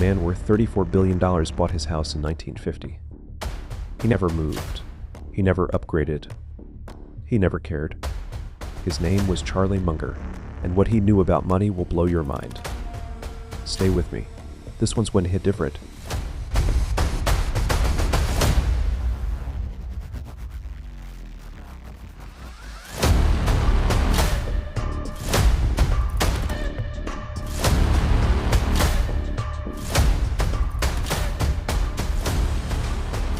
man worth $34 billion bought his house in 1950. He never moved. He never upgraded. He never cared. His name was Charlie Munger, and what he knew about money will blow your mind. Stay with me. This one's going to hit different.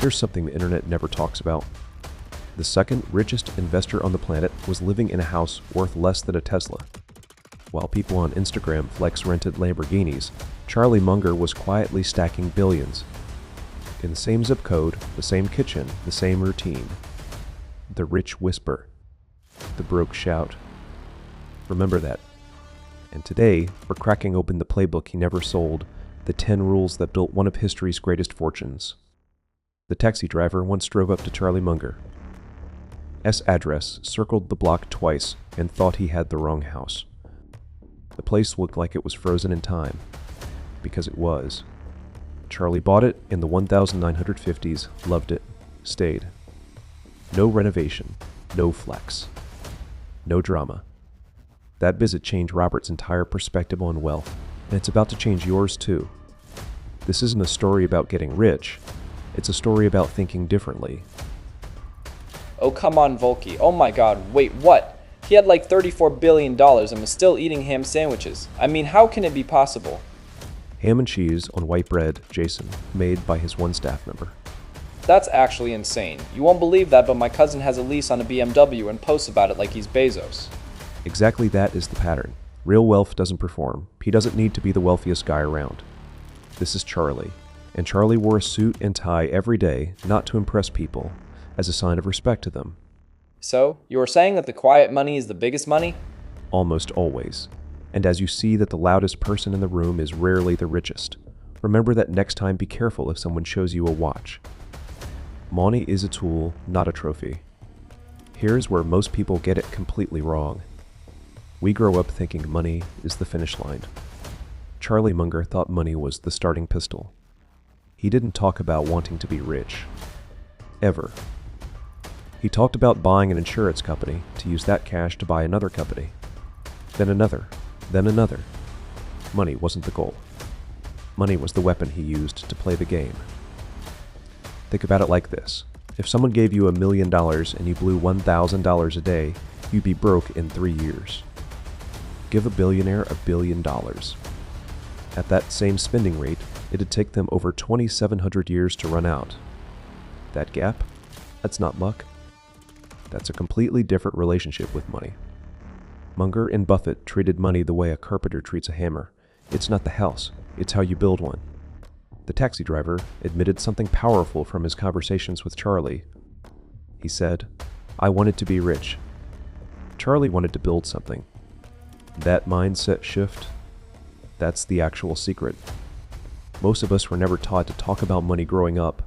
Here's something the internet never talks about. The second richest investor on the planet was living in a house worth less than a Tesla. While people on Instagram flex rented Lamborghinis, Charlie Munger was quietly stacking billions. In the same zip code, the same kitchen, the same routine. The rich whisper. The broke shout. Remember that. And today, we're cracking open the playbook he never sold, the 10 rules that built one of history's greatest fortunes. The taxi driver once drove up to Charlie Munger. S address circled the block twice and thought he had the wrong house. The place looked like it was frozen in time, because it was. Charlie bought it in the 1950s, loved it, stayed. No renovation, no flex, no drama. That visit changed Robert's entire perspective on wealth, and it's about to change yours too. This isn't a story about getting rich. It's a story about thinking differently. Oh, come on, Volky. Oh my god, wait, what? He had like $34 billion and was still eating ham sandwiches. I mean, how can it be possible? Ham and cheese on white bread, Jason, made by his one staff member. That's actually insane. You won't believe that, but my cousin has a lease on a BMW and posts about it like he's Bezos. Exactly that is the pattern. Real wealth doesn't perform. He doesn't need to be the wealthiest guy around. This is Charlie. And Charlie wore a suit and tie every day, not to impress people, as a sign of respect to them. So, you were saying that the quiet money is the biggest money? Almost always. And as you see that the loudest person in the room is rarely the richest, remember that next time be careful if someone shows you a watch. Money is a tool, not a trophy. Here's where most people get it completely wrong. We grow up thinking money is the finish line. Charlie Munger thought money was the starting pistol. He didn't talk about wanting to be rich. Ever. He talked about buying an insurance company to use that cash to buy another company. Then another. Then another. Money wasn't the goal. Money was the weapon he used to play the game. Think about it like this. If someone gave you $1 million and you blew $1,000 a day, you'd be broke in 3 years. Give a billionaire $1 billion. At that same spending rate, it'd take them over 2,700 years to run out. That gap? That's not luck. That's a completely different relationship with money. Munger and Buffett treated money the way a carpenter treats a hammer. It's not the house, it's how you build one. The taxi driver admitted something powerful from his conversations with Charlie. He said, "I wanted to be rich." Charlie wanted to build something. That mindset shift, that's the actual secret. Most of us were never taught to talk about money growing up.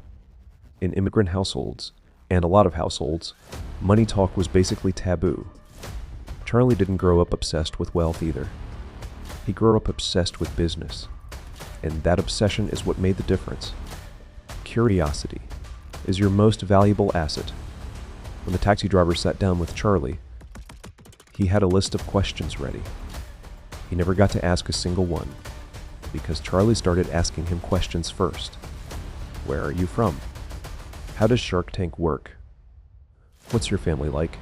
In immigrant households, and a lot of households, money talk was basically taboo. Charlie didn't grow up obsessed with wealth either. He grew up obsessed with business. And that obsession is what made the difference. Curiosity is your most valuable asset. When the taxi driver sat down with Charlie, he had a list of questions ready. He never got to ask a single one, because Charlie started asking him questions first. Where are you from? How does Shark Tank work? What's your family like?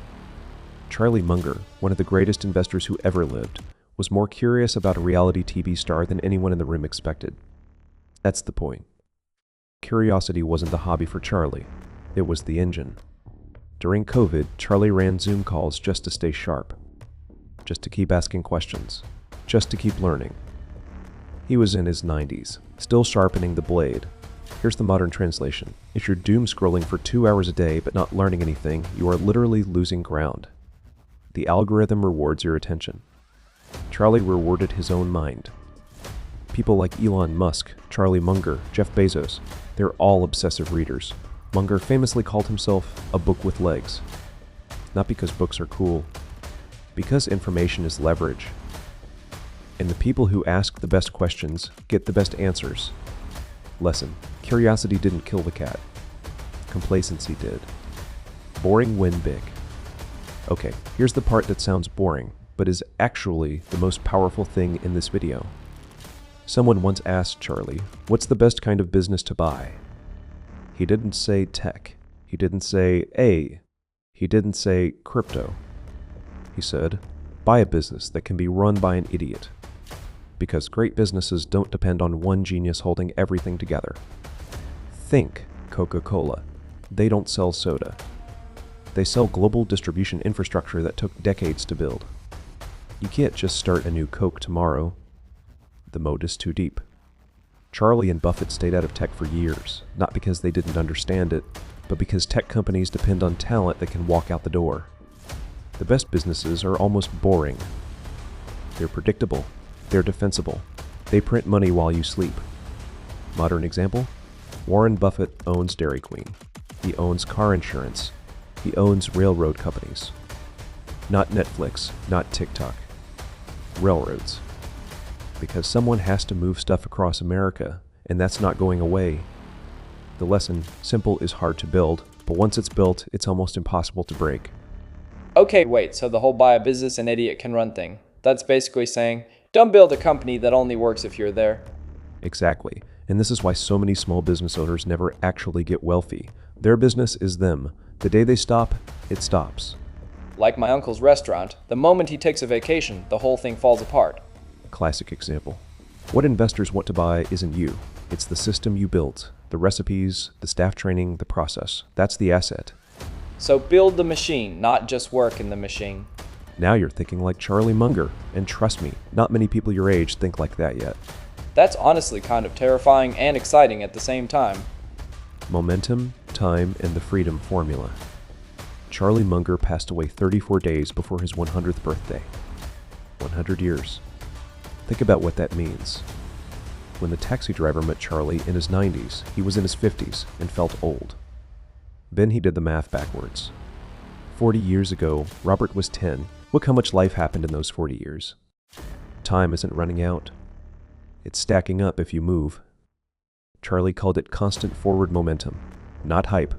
Charlie Munger, one of the greatest investors who ever lived, was more curious about a reality TV star than anyone in the room expected. That's the point. Curiosity wasn't the hobby for Charlie. It was the engine. During COVID, Charlie ran Zoom calls just to stay sharp. Just to keep asking questions. Just to keep learning. He was in his 90s, still sharpening the blade. Here's the modern translation. If you're doom scrolling for 2 hours a day but not learning anything, you are literally losing ground. The algorithm rewards your attention. Charlie rewarded his own mind. People like Elon Musk, Charlie Munger, Jeff Bezos, they're all obsessive readers. Munger famously called himself a book with legs. Not because books are cool, because information is leverage. And the people who ask the best questions get the best answers, Lesson: curiosity didn't kill the cat. Complacency did. Boring win big. Okay, here's the part that sounds boring, but is actually the most powerful thing in this video. Someone once asked Charlie, what's the best kind of business to buy? He didn't say tech. He didn't say A. He didn't say crypto. He said, buy a business that can be run by an idiot. Because great businesses don't depend on one genius holding everything together. Think Coca-Cola. They don't sell soda. They sell global distribution infrastructure that took decades to build. You can't just start a new Coke tomorrow. The moat is too deep. Charlie and Buffett stayed out of tech for years, not because they didn't understand it, but because tech companies depend on talent that can walk out the door. The best businesses are almost boring. They're predictable. They're defensible. They print money while you sleep. Modern example? Warren Buffett owns Dairy Queen. He owns car insurance. He owns railroad companies. Not Netflix, not TikTok. Railroads. Because someone has to move stuff across America, and that's not going away. The lesson: simple is hard to build, but once it's built, it's almost impossible to break. Okay, wait, so the whole buy a business an idiot can run thing. That's basically saying, don't build a company that only works if you're there. Exactly. And this is why so many small business owners never actually get wealthy. Their business is them. The day they stop, it stops. Like my uncle's restaurant, the moment he takes a vacation, the whole thing falls apart. Classic example. What investors want to buy isn't you. It's the system you built, the recipes, the staff training, the process. That's the asset. So build the machine, not just work in the machine. Now you're thinking like Charlie Munger, and trust me, not many people your age think like that yet. That's honestly kind of terrifying and exciting at the same time. Momentum, time, and the freedom formula. Charlie Munger passed away 34 days before his 100th birthday. 100 years. Think about what that means. When the taxi driver met Charlie in his 90s, he was in his 50s and felt old. Then he did the math backwards. 40 years ago, Robert was 10. Look how much life happened in those 40 years. Time isn't running out. It's stacking up if you move. Charlie called it constant forward momentum. Not hype,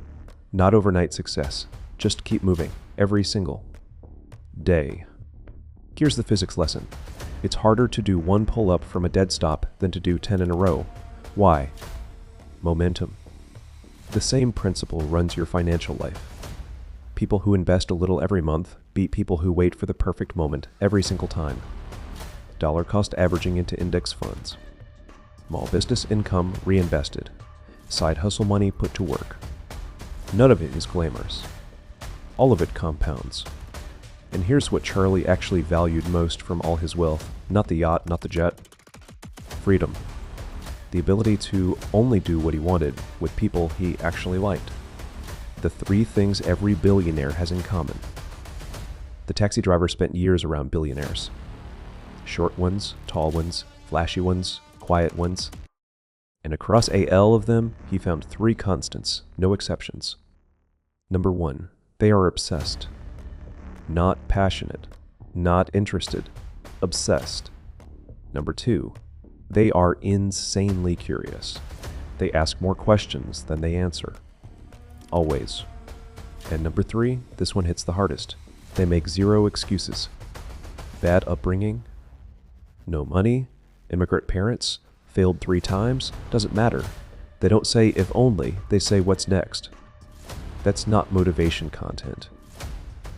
not overnight success. Just keep moving, every single day. Here's the physics lesson. It's harder to do one pull-up from a dead stop than to do 10 in a row. Why? Momentum. The same principle runs your financial life. People who invest a little every month beat people who wait for the perfect moment every single time. Dollar cost averaging into index funds. Small business income reinvested. Side hustle money put to work. None of it is glamorous. All of it compounds. And here's what Charlie actually valued most from all his wealth. Not the yacht, not the jet. Freedom. The ability to only do what he wanted with people he actually liked. The 3 things every billionaire has in common. The taxi driver spent years around billionaires. Short ones, tall ones, flashy ones, quiet ones. And across AL of them, he found 3 constants, no exceptions. Number 1, they are obsessed. Not passionate, not interested, obsessed. Number 2, they are insanely curious. They ask more questions than they answer. Always. And number 3, this one hits the hardest. They make 0 excuses. Bad upbringing, no money, immigrant parents, failed 3 times, doesn't matter. They don't say if only, they say what's next. That's not motivation content.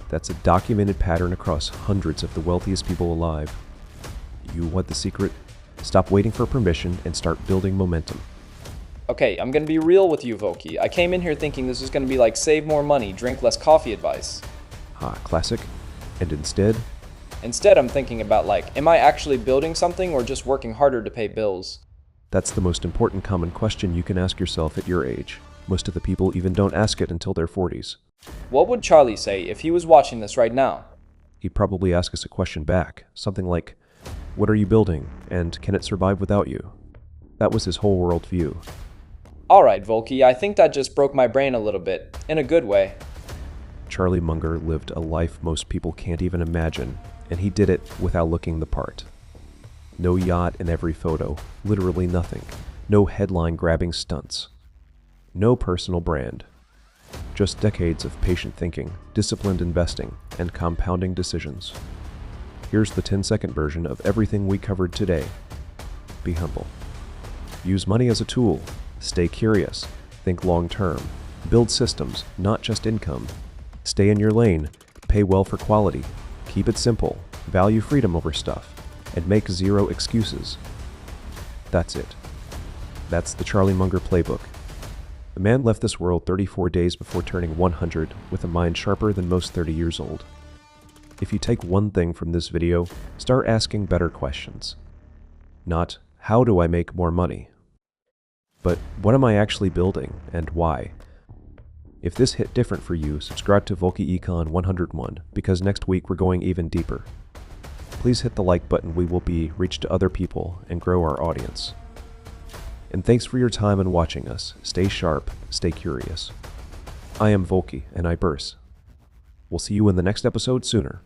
That's a documented pattern across hundreds of the wealthiest people alive. You want the secret? Stop waiting for permission and start building momentum. Okay, I'm gonna be real with you, Volky. I came in here thinking this was gonna be like save more money, drink less coffee advice. Classic. And instead? Instead, I'm thinking about like, am I actually building something or just working harder to pay bills? That's the most important common question you can ask yourself at your age. Most of the people even don't ask it until their 40s. What would Charlie say if he was watching this right now? He'd probably ask us a question back, something like, what are you building, and can it survive without you? That was his whole worldview. Alright, Volky, I think that just broke my brain a little bit, in a good way. Charlie Munger lived a life most people can't even imagine, and he did it without looking the part. No yacht in every photo, literally nothing. No headline-grabbing stunts. No personal brand. Just decades of patient thinking, disciplined investing, and compounding decisions. Here's the 10-second version of everything we covered today. Be humble. Use money as a tool. Stay curious. Think long-term. Build systems, not just income. Stay in your lane. Pay well for quality. Keep it simple. Value freedom over stuff. And make zero excuses. That's it. That's the Charlie Munger playbook. The man left this world 34 days before turning 100 with a mind sharper than most 30 years old. If you take one thing from this video, start asking better questions. Not, how do I make more money? But what am I actually building and why? If this hit different for you, subscribe to Volky Econ 101 because next week we're going even deeper. Please hit the like button. We will be reach to other people and grow our audience. And thanks for your time and watching us. Stay sharp, stay curious. I am Volky and I burst. We'll see you in the next episode sooner.